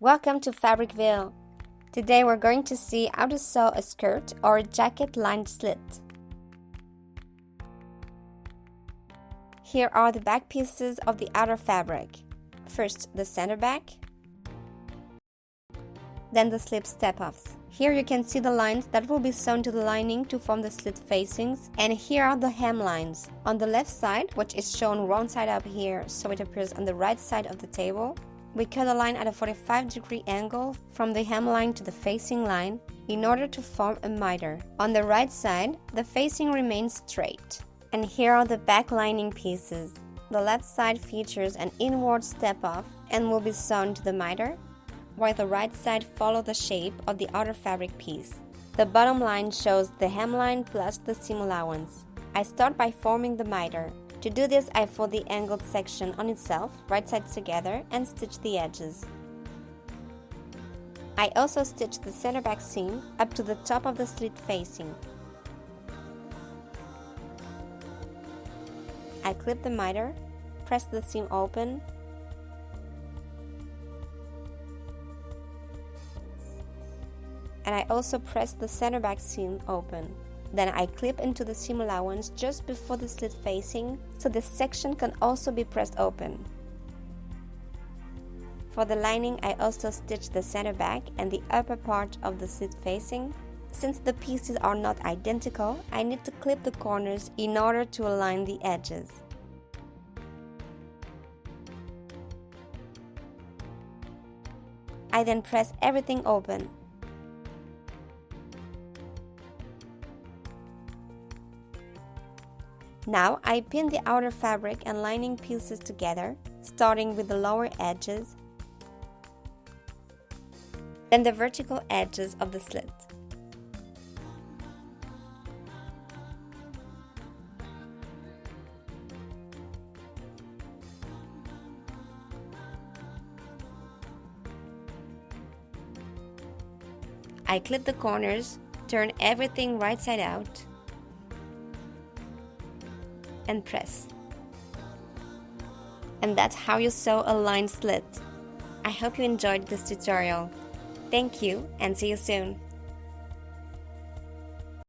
Welcome to Fabricville. Today we're going to see how to sew a skirt or a jacket lined slit. Here are the back pieces of the outer fabric. First the center back, then the slip step-offs. Here you can see the lines that will be sewn to the lining to form the slit facings, and here are the hem lines. On the left side, which is shown round side up here so it appears on the right side of the table, we cut a line at a 45-degree angle from the hem line to the facing line in order to form a miter. On the right side, the facing remains straight. And here are the back lining pieces. The left side features an inward step-off and will be sewn to the miter, while the right side follows the shape of the outer fabric piece. The bottom line shows the hemline plus the seam allowance. I start by forming the miter. To do this, I fold the angled section on itself, right sides together, and stitch the edges. I also stitch the center back seam up to the top of the slit facing. I clip the miter, press the seam open, and I also press the center back seam open. Then I clip into the seam allowance just before the slit facing, so this section can also be pressed open. For the lining, I also stitch the center back and the upper part of the slit facing. Since the pieces are not identical, I need to clip the corners in order to align the edges. I then press everything open. Now I pin the outer fabric and lining pieces together, starting with the lower edges, then the vertical edges of the slit. I clip the corners, turn everything right side out, and press. And that's how you sew a lined slit. I hope you enjoyed this tutorial. Thank you and see you soon.